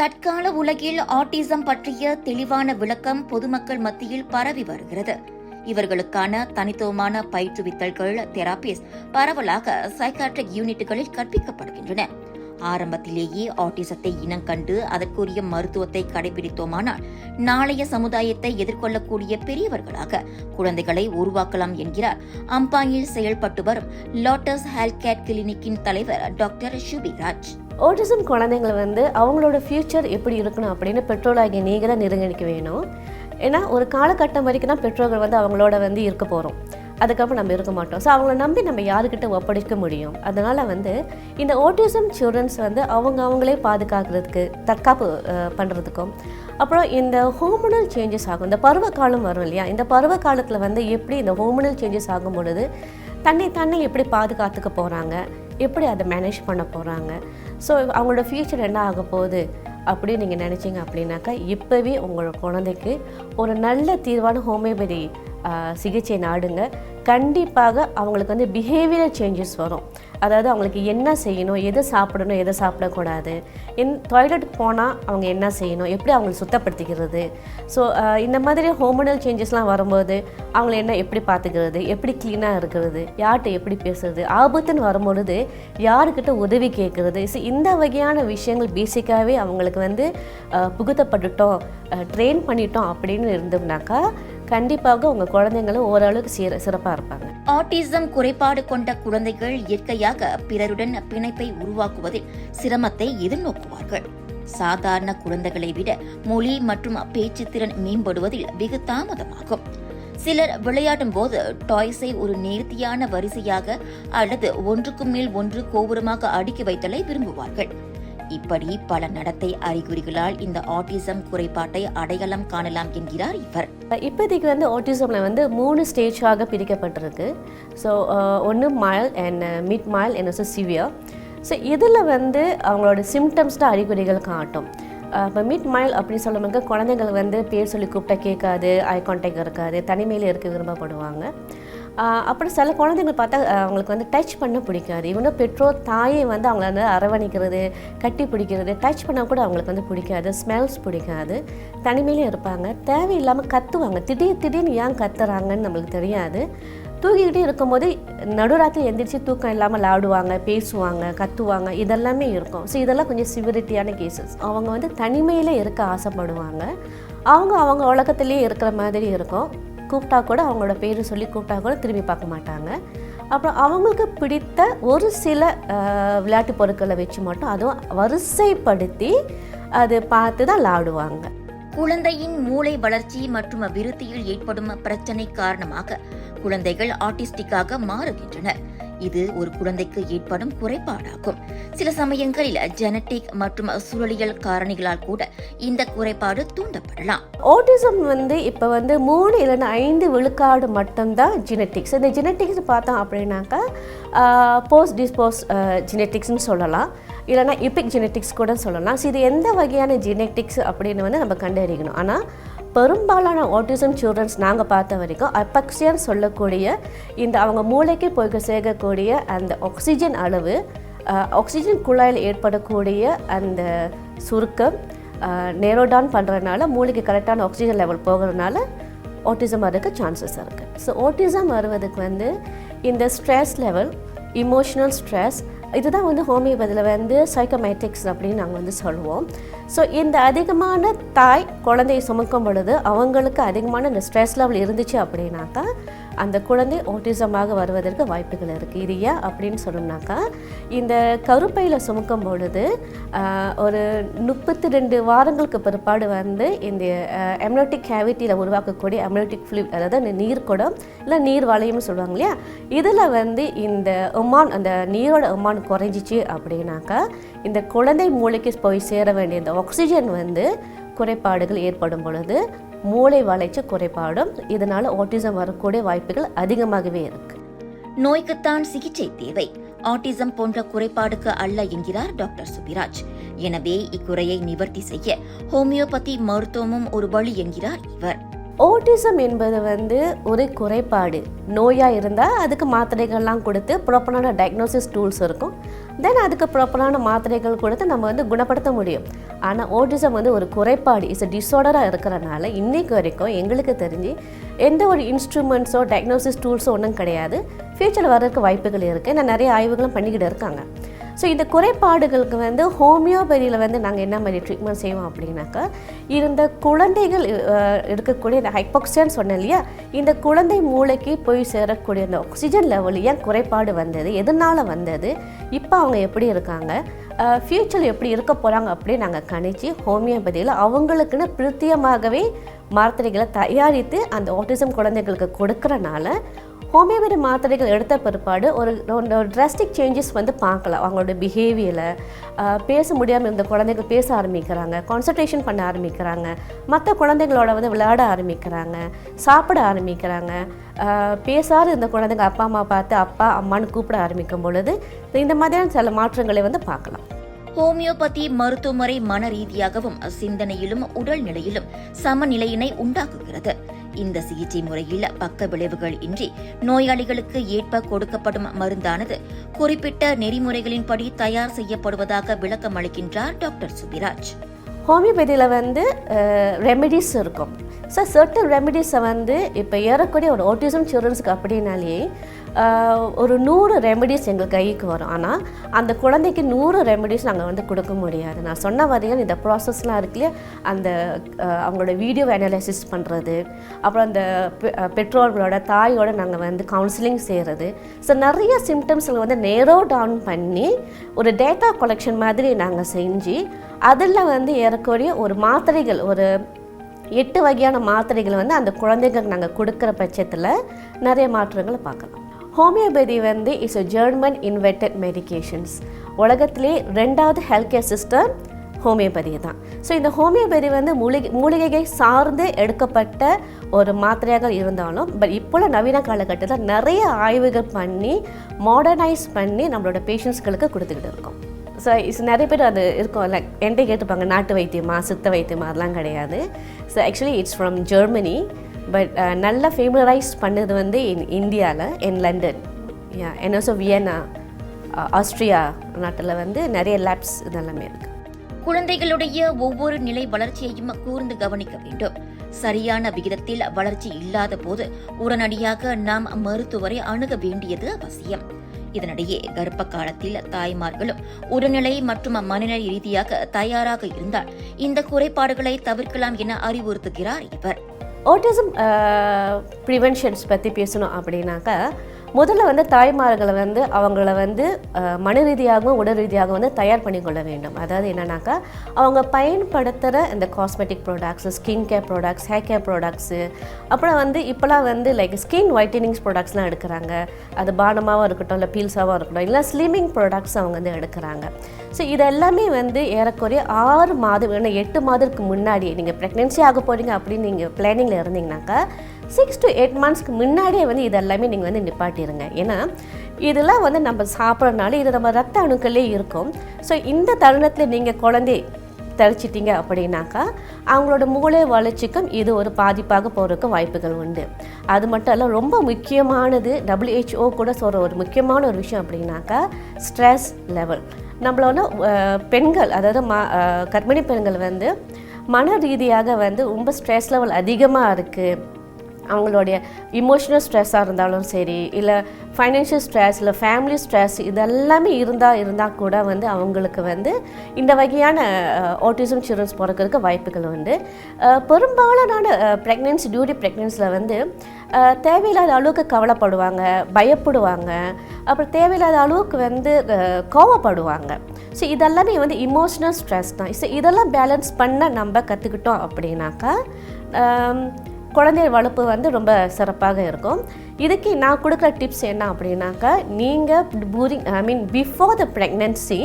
தற்கால உலகில் ஆட்டிசம் பற்றிய தெளிவான விளக்கம் பொதுமக்கள் மத்தியில் பரவி வருகிறது. இவர்களுக்கான தனித்துவமான பயிற்றுவித்தல்கள், தெராபிஸ் பரவலாக சைக்காட்ரிக் யூனிட்டுகளில் கற்பிக்கப்படுகின்றன. ஆரம்பத்திலேயே ஆட்டிசத்தை இனங்கண்டு அதற்குரிய மருத்துவத்தை கடைபிடித்தோமானால் நாளைய சமுதாயத்தை எதிர்கொள்ளக்கூடிய பெரியவர்களாக குழந்தைகளை உருவாக்கலாம் என்கிறார் அம்பாயில் செயல்பட்டு வரும் லோட்டஸ் ஹெல்த் கேர் கிளினிக்கின் தலைவர் டாக்டர் சுபிராஜ். ஆட்டிசம் குழந்தைங்களை அவங்களோட ஃபியூச்சர் எப்படி இருக்கணும் அப்படின்னு பெற்றோராகிய நீங்க தான் நிர்ணயிக்க வேணும். ஏன்னா ஒரு காலகட்டம் வரைக்கும் தான் பெற்றோர்கள் அவங்களோட இருக்க போகிறோம். அதுக்கப்புறம் நம்ம இருக்க மாட்டோம். ஸோ அவங்கள நம்பி நம்ம யாருக்கிட்ட ஒப்படைக்க முடியும். அதனால் இந்த ஆட்டிசம் சில்ட்ரன்ஸ் அவங்களே பாதுகாக்கிறதுக்கு, தற்காப்பு பண்ணுறதுக்கும், அப்புறம் இந்த ஹோர்மோனல் சேஞ்சஸ் ஆகும். இந்த பருவ காலம் வரும் இல்லையா, இந்த பருவ காலத்தில் எப்படி இந்த ஹோர்மோனல் சேஞ்சஸ் ஆகும் பொழுது தன்னை எப்படி பாதுகாத்துக்க போகிறாங்க, எப்படி அதை மேனேஜ் பண்ண போகிறாங்க, ஸோ அவங்களோட ஃப்யூச்சர் என்ன ஆக போகுது அப்படின்னு நீங்கள் நினச்சிங்க அப்படின்னாக்கா இப்போவே உங்களோட குழந்தைக்கு ஒரு நல்ல தீர்வான ஹோமியோபதி சிகிச்சை நாடுங்க. கண்டிப்பாக அவங்களுக்கு பிஹேவியர் சேஞ்சஸ் வரும். அதாவது அவங்களுக்கு என்ன செய்யணும், எதை சாப்பிடணும், எதை சாப்பிடக்கூடாது, டாய்லெட் போனால் அவங்க என்ன செய்யணும், எப்படி அவங்களை சுத்தப்படுத்திக்கிறது. ஸோ இந்த மாதிரி ஹோர்மோனல் சேஞ்சஸ்லாம் வரும்போது அவங்கள எப்படி பார்த்துக்கிறது, எப்படி க்ளீனாக இருக்கிறது, யார்கிட்ட எப்படி பேசுறது, ஆபத்துன்னு வரும்பொழுது யாருக்கிட்ட உதவி கேட்குறது. ஸோ இந்த வகையான விஷயங்கள் பேசிக்காகவே அவங்களுக்கு புகுத்தப்பட்டுட்டோம், ட்ரெயின் பண்ணிட்டோம் அப்படின்னு இருந்தோம்னாக்கா கண்டிப்பாக உங்கள் குழந்தைங்களும் ஓரளவுக்கு சிறப்பாக இருப்பாங்க. ஆட்டிசம் குறைபாடு கொண்ட குழந்தைகள் இயற்கையாக பிறருடன் பிணைப்பை உருவாக்குவதில் சிரமத்தை எதிர்நோக்குவார்கள். சாதாரண குழந்தைகளை விட மொழி மற்றும் பேச்சு திறன் மேம்படுவதில் வெகு தாமதமாகும். சிலர் விளையாடும் போது டாய்ஸை ஒரு நேர்த்தியான வரிசையாக அல்லது ஒன்றுக்கு மேல் ஒன்று கோபுரமாக அடுக்கி வைத்தலை விரும்புவார்கள். இப்படி பல நடத்தை அறிகுறிகளால் இந்த ஆட்டிசம் குறைபாட்டை அடையாளம் காணலாம் என்கிறார் இவர். இப்போதைக்கு ஆட்டிசமில் 3 ஸ்டேஜாக பிரிக்கப்பட்டிருக்கு. ஸோ ஒன்று mild and mid mild and severe. So இதில் அவங்களோட சிம்டம்ஸ் தான் அறிகுறிகள் காட்டும். இப்போ மிட் மைல்ட் அப்படின்னு சொல்லும்போது குழந்தைகள் பேர் சொல்லி கூப்பிட்டா கேட்காது, ஐ கான்டாக்ட் இருக்காது, தனிமையில் இருக்க விரும்பப்படுவாங்க. அப்புறம் சில குழந்தைங்கள் பார்த்தா அவங்களுக்கு டச் பண்ண பிடிக்காது. இவங்க பெற்றோர் தாயை அவங்கள அரவணைக்கிறது, கட்டி பிடிக்கிறது, டச் பண்ணால் கூட அவங்களுக்கு பிடிக்காது, ஸ்மெல்ஸ் பிடிக்காது, தனிமையிலே இருப்பாங்க, தேவையில்லாமல் கத்துவாங்க. திடீர்னு ஏன் கத்துறாங்கன்னு நம்மளுக்கு தெரியாது. தூக்கிக்கிட்டே இருக்கும்போது நடுராத்திரி எந்திரிச்சு தூக்கம் இல்லாமல் ஆடுவாங்க, பேசுவாங்க, கத்துவாங்க, இதெல்லாமே இருக்கும். ஸோ இதெல்லாம் கொஞ்சம் சிவியரிட்டியான கேசஸ். அவங்க தனிமையில் இருக்க ஆசைப்படுவாங்க. அவங்க உலகத்திலே இருக்கிற மாதிரி இருக்கும். கூப்பிட்டா கூட அவங்களோட பேர் சொல்லி கூப்பிட்டா கூட திரும்பி பார்க்க மாட்டாங்க. அப்புறம் அவங்களுக்கு பிடித்த ஒரு சில விளையாட்டு பொருட்களை வச்சு மட்டும் அதுவும் வரிசைப்படுத்தி அது பார்த்து தான் விளையாடுவாங்க. குழந்தையின் மூளை வளர்ச்சி மற்றும் விருத்தியில் ஏற்படும் பிரச்சனை காரணமாக குழந்தைகள் ஆட்டிஸ்டிக்காக மாறுகின்றனர். இது ஒரு குழந்தைக்கு ஏற்படும் குறைபாடாகும். சில சமயங்களில் ஜெனட்டிக் மற்றும் சூழலியல் காரணிகளால் கூட இந்த குறைபாடு தூண்டப்படலாம். ஆட்டிசம் இப்போ 3 இல்லைன்னா 5 விழுக்காடு மட்டும்தான் ஜெனட்டிக்ஸ். இந்த ஜெனட்டிக்ஸ் பார்த்தோம் அப்படின்னாக்கா போஸ்ட் டிஸ்போஸ் ஜெனட்டிக்ஸ்னு சொல்லலாம், இல்லைனா எபிக் ஜெனட்டிக்ஸ் கூட சொல்லலாம். ஸோ இது எந்த வகையான ஜெனட்டிக்ஸ் அப்படின்னு நம்ம கண்டறியணும். ஆனால் பெரும்பாலான ஆட்டிசம் சில்ட்ரன்ஸ் நாங்கள் பார்த்த வரைக்கும் அபெக்சியான்னு சொல்லக்கூடிய இந்த அவங்க மூளைக்கு போய் சேர்க்கக்கூடிய அந்த ஆக்சிஜன் அளவு, ஆக்சிஜன் குழாயில் ஏற்படக்கூடிய அந்த சுருக்கம் நேரோடான் பண்ணுறதுனால மூளைக்கு கரெக்டான ஆக்சிஜன் லெவல் போகிறதுனால ஆட்டிசம் வரதுக்கு சான்சஸ் இருக்குது. ஸோ ஆட்டிசம் வருவதுக்கு இந்த ஸ்ட்ரெஸ் லெவல், இமோஷனல் ஸ்ட்ரெஸ், இதுதான் ஹோமியோபதியில் சைக்கோமேட்டிக்ஸ் அப்படின்னு நாங்கள் சொல்லுவோம். ஸோ இந்த அதிகமான தாய் குழந்தையை சுமக்கும் பொழுது அவங்களுக்கு அதிகமான இந்த ஸ்ட்ரெஸ் லெவல் இருந்துச்சு அப்படின்னாக்கா அந்த குழந்தை ஆட்டிசமாக வருவதற்கு வாய்ப்புகள் இருக்குது. இது ஏன் அப்படின்னு சொன்னோம்னாக்கா இந்த கருப்பையில் சுமக்கும் பொழுது ஒரு 32 வாரங்களுக்கு பிற்பாடு இந்த எம்னியோட்டிக் கேவிட்டியில் உருவாக்கக்கூடிய எம்னியோட்டிக் ஃப்ளூயிட், அதாவது அந்த நீர்க்குடம் இல்லை நீர் வளையம்னு சொல்லுவாங்க இல்லையா, இதில் இந்த உமான், அந்த நீரோட உமான் குறைஞ்சிச்சு அப்படின்னாக்கா இந்த குழந்தை மூளைக்கு போய் சேர வேண்டிய இந்த ஆக்சிஜன் குறைபாடுகள் ஏற்படும் பொழுது மூளை வளர்ச்சி குறைபாடும், இதனால் ஆட்டிசம் வரக்கூடிய வாய்ப்புகள் அதிகமாகவே இருக்கு. நோய்க்குத்தான் சிகிச்சை தேவை, ஆட்டிசம் போன்ற குறைபாடுக்கு அல்ல என்கிறார் டாக்டர் சுபிராஜ். எனவே இக்குறையை நிவர்த்தி செய்ய ஹோமியோபதி மருத்துவமும் ஒரு வழி என்கிறார் இவர். ஆட்டிசம் என்பது வந்து ஒரு குறைபாடு. நோயாக இருந்தால் அதுக்கு மாத்திரைகள்லாம் கொடுத்து ப்ராப்பரான டயக்னோசிஸ் டூல்ஸ் இருக்கும். தென் அதுக்கு ப்ராப்பரான மாத்திரைகள் கொடுத்து நம்ம வந்து குணப்படுத்த முடியும். ஆனால் ஆட்டிசம் வந்து ஒரு குறைபாடு, இட்ஸ் டிஸார்டராக இருக்கிறனால இன்றைக்கு வரைக்கும் எங்களுக்கு தெரிஞ்சு எந்த ஒரு இன்ஸ்ட்ருமெண்ட்ஸோ டயக்னோசிஸ் டூல்ஸோ ஒன்றும் கிடையாது. ஃப்யூச்சரில் வர்றதுக்கு வாய்ப்புகள் இருக்குது. நான் நிறைய ஆய்வுகளும் பண்ணிக்கிட்டு இருக்காங்க. ஸோ இந்த குறைபாடுகளுக்கு வந்து ஹோமியோபதியில் வந்து நாங்கள் என்ன மாதிரி ட்ரீட்மெண்ட் செய்வோம் அப்படின்னாக்கா, இந்த குழந்தைகள் இருக்கக்கூடிய இந்த ஹைபாக்சியான்னு சொன்னேன் இல்லையா, இந்த குழந்தை மூளைக்கு போய் சேரக்கூடிய அந்த ஆக்சிஜன் லெவல் ஏன் குறைபாடு வந்தது, எதனால் வந்தது, இப்போ அவங்க எப்படி இருக்காங்க, ஃப்யூச்சரில் எப்படி இருக்க போகிறாங்க அப்படின்னு நாங்கள் கணிச்சு ஹோமியோபதியில் அவங்களுக்குன்னு பிரத்யேகமாகவே மாத்திரைகளை தயாரித்து அந்த ஆட்டிசம் குழந்தைகளுக்கு கொடுக்கறனால ஹோமியோபதி மாத்திரைகள் எடுத்த பிற்பாடு ஒரு ட்ராஸ்டிக் சேஞ்சஸ் வந்து பார்க்கலாம். அவங்களோட பிஹேவியரில் பேச முடியாமல் இருந்த குழந்தைகள் பேச ஆரம்பிக்கிறாங்க, கான்சன்ட்ரேஷன் பண்ண ஆரம்பிக்கிறாங்க, மற்ற குழந்தைங்களோட வந்து விளையாட ஆரம்பிக்கிறாங்க, சாப்பிட ஆரம்பிக்கிறாங்க. பேசாத இந்த குழந்தைங்க அப்பா அம்மா பார்த்து அப்பா அம்மான்னு கூப்பிட ஆரம்பிக்கும் பொழுது இந்த மாதிரியான சில மாற்றங்களை வந்து பார்க்கலாம். ஹோமியோபதி மருத்துவமுறை மன ரீதியாகவும் சிந்தனையிலும் உடல்நிலையிலும் சமநிலையினை உண்டாக்குகிறது. இந்த சிகிச்சை முறையில் பக்க விளைவுகள் இன்றி நோயாளிகளுக்கு ஏற்ப கொடுக்கப்படும் மருந்தானது குறிப்பிட்ட நெறிமுறைகளின்படி தயார் செய்யப்படுவதாக விளக்கம் அளிக்கின்றார் டாக்டர் சுபிராஜ். ஹோமியோபதியில் வந்து ரெமெடிஸ் இருக்கும். ஸோ சர்டன் ரெமெடிஸை வந்து இப்போ ஏறக்கூடிய ஒரு ஆட்டிசம் சில்ட்ரன்ஸுக்கு அப்படின்னாலே ஒரு 100 ரெமெடிஸ் எங்கள் கைக்கு வரும். ஆனால் அந்த குழந்தைக்கு 100 ரெமெடிஸ் நாங்கள் வந்து கொடுக்க முடியாது. நான் சொன்ன வரைக்கும் இந்த ப்ராசஸ்லாம் இருக்குல்லையே, அந்த அவங்களோட வீடியோ அனாலிசிஸ் பண்ணுறது, அப்புறம் அந்த பெற்றோர்களோட தாயோட நாங்கள் வந்து கவுன்சிலிங் செய்கிறது. ஸோ நிறைய சிம்டம்ஸில் வந்து நேரோ டவுன் பண்ணி ஒரு டேட்டா கலெக்ஷன் மாதிரி நாங்கள் செஞ்சு அதில் வந்து ஏறக்கூடிய ஒரு மாத்திரைகள், ஒரு 8 வகையான மாத்திரைகளை வந்து அந்த குழந்தைகளுக்கு நாங்கள் கொடுக்குற பட்சத்தில் நிறைய மாற்றங்களை பார்க்கலாம். ஹோமியோபதி வந்து இட்ஸ் ஜெர்மன் இன்வென்டட் மெடிகேஷன்ஸ். உலகத்திலே 2வது ஹெல்த் கேர் சிஸ்டம் ஹோமியோபதி தான். ஸோ இந்த ஹோமியோபதி வந்து மூலிகை சார்ந்து எடுக்கப்பட்ட ஒரு மாத்திரையாக இருந்தாலும் இப்போ நவீன காலகட்டத்தில் நிறைய ஆய்வுகள் பண்ணி மாடர்னைஸ் பண்ணி நம்மளோட பேஷண்ட்ஸ்களுக்கு கொடுத்துக்கிட்டு இருக்கோம். ஸோ நிறைய பேர் அது இருக்கும், லைக் என்கிட்ட கேட்டுப்பாங்க, நாட்டு வைத்தியமா சித்த வைத்தியமா அதெல்லாம் கிடையாது. So actually it's from Germany, but நல்லா ஃபேமரைஸ் பண்ணது வந்து இந்தியாவில், in London, and also Vienna, Austria நாட்டில் வந்து நிறைய லேப்ஸ் இதெல்லாமே இருக்குது. குழந்தைகளுடைய ஒவ்வொரு நிலை வளர்ச்சியையும் கூர்ந்து கவனிக்க வேண்டும். சரியான விகிதத்தில் வளர்ச்சி இல்லாத போது உடனடியாக நாம் மருத்துவரை அணுக வேண்டியது அவசியம். இதனிடையே கர்ப்ப காலத்தில் தாய்மார்களும் உடல்நிலை மற்றும் மனநிலை ரீதியாக தயாராக இருந்தால் இந்த குறைபாடுகளை தவிர்க்கலாம் என அறிவுறுத்துகிறார் இவர். ஆட்டிசம் ப்ரிவென்ஷன்ஸ் பற்றி பேசணும் அப்படின்னாக்கா, முதல்ல வந்து தாய்மார்களை வந்து அவங்கள வந்து மன ரீதியாகவும் உடல் ரீதியாகவும் வந்து தயார் பண்ணிக்கொள்ள வேண்டும். அதாவது என்னன்னாக்கா, அவங்க பயன்படுத்துகிற இந்த cosmetic products, skin care products, hair care products, அப்புறம் வந்து இப்போலாம் வந்து லைக் ஸ்கின் ஒயிட்டனிங்ஸ் ப்ராடக்ட்ஸ்லாம் எடுக்கிறாங்க. அது பானமாகவும் இருக்கட்டும், இல்லை பீல்ஸாகவும் இருக்கட்டும், இல்லை ஸ்லிமிங் ப்ராடக்ட்ஸ் அவங்க வந்து எடுக்கிறாங்க. ஸோ இதெல்லாமே வந்து ஏறக்குறைய 6 மாதம் இல்லைன்னா 8 மாதத்துக்கு முன்னாடி நீங்கள் ப்ரெக்னென்சி ஆக போகிறீங்க அப்படின்னு நீங்கள் பிளானிங்கில் இருந்தீங்கன்னாக்கா 6 to 8 monthsக்கு முன்னாடியே வந்து இதெல்லாமே நீங்கள் வந்து நிப்பாட்டிடுங்க. ஏன்னா இதெல்லாம் வந்து நம்ம சாப்பிட்றதுனால இது நம்ம ரத்த அணுக்களே இருக்கும். ஸோ இந்த தருணத்தில் நீங்கள் குழந்தை தரிச்சிட்டிங்க அப்படின்னாக்கா அவங்களோட மூளை வளர்ச்சிக்கும் இது ஒரு பாதிப்பாக போகிறதுக்கு வாய்ப்புகள் உண்டு. அது மட்டும் இல்லை, ரொம்ப முக்கியமானது WHO கூட சொல்கிற ஒரு முக்கியமான ஒரு விஷயம் அப்படின்னாக்கா ஸ்ட்ரெஸ் லெவல். நம்மளோட பெண்கள், அதாவது கர்ப்பிணி பெண்கள் வந்து மன ரீதியாக வந்து ரொம்ப ஸ்ட்ரெஸ் லெவல் அதிகமாக இருக்குது. அவங்களுடைய இமோஷனல் ஸ்ட்ரெஸ்ஸாக இருந்தாலும் சரி, இல்லை ஃபைனான்ஷியல் ஸ்ட்ரெஸ், இல்லை ஃபேமிலி ஸ்ட்ரெஸ், இதெல்லாமே இருந்தால் கூட வந்து அவங்களுக்கு வந்து இந்த வகையான ஆட்டிசம் சில்ட்ரன்ஸ் பிறக்கிறதுக்கு வாய்ப்புகள் உண்டு. பெரும்பாலான ப்ரெக்னென்சி, டியூரி ப்ரெக்னென்சியில் வந்து தேவையில்லாத அளவுக்கு கவலைப்படுவாங்க, பயப்படுவாங்க, அப்புறம் தேவையில்லாத அளவுக்கு வந்து கோவப்படுவாங்க. ஸோ இதெல்லாமே வந்து இமோஷனல் ஸ்ட்ரெஸ் தான். ஸோ இதெல்லாம் பேலன்ஸ் பண்ண நம்ம கற்றுக்கிட்டோம் அப்படின்னாக்கா குழந்தை வளர்ப்பு வந்து ரொம்ப சிறப்பாக இருக்கும். இதுக்கு நான் கொடுக்குற டிப்ஸ் என்ன அப்படின்னாக்கா, நீங்கள் பிஃபோர் த ப்ரெக்னென்சி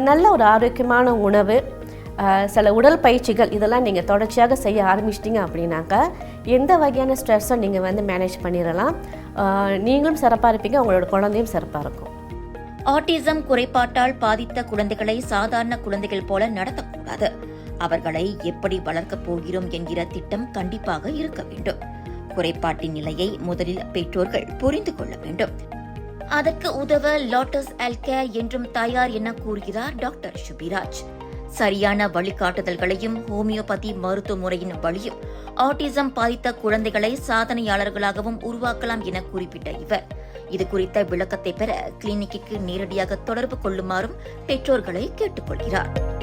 நல்ல ஒரு ஆரோக்கியமான உணவு, சில உடல் பயிற்சிகள் இதெல்லாம் நீங்கள் தொடர்ச்சியாக செய்ய ஆரம்பிச்சிட்டிங்க அப்படின்னாக்கா எந்த வகையான ஸ்ட்ரெஸ்ஸை நீங்கள் வந்து மேனேஜ் பண்ணிடலாம். நீங்களும் சிறப்பாக இருப்பீங்க, உங்களோட குழந்தையும் சிறப்பாக இருக்கும். ஆட்டிசம் குறைபாட்டால் பாதித்த குழந்தைகளை சாதாரண குழந்தைகள் போல நடத்தக்கூடாது. அவர்களை எப்படி வளர்க்கப் போகிறோம் என்கிற திட்டம் கண்டிப்பாக இருக்க வேண்டும். குறைபாட்டின் நிலையை முதலில் பெற்றோர்கள் புரிந்து கொள்ள வேண்டும். அதற்கு உதவ லாட்டஸ் எல்கேர் என்றும் தயார் என கூறுகிறார் டாக்டர் சுபிராஜ். சரியான வழிகாட்டுதல்களையும் ஹோமியோபதி மருத்துவ முறையின் வழியும் ஆட்டிசம் பாதித்த குழந்தைகளை சாதனையாளர்களாகவும் உருவாக்கலாம் என குறிப்பிட்ட இவர் இது குறித்த விளக்கத்தை பெற கிளினிக்கு நேரடியாக தொடர்பு கொள்ளுமாறும் பெற்றோர்களை கேட்டுக்கொள்கிறார்.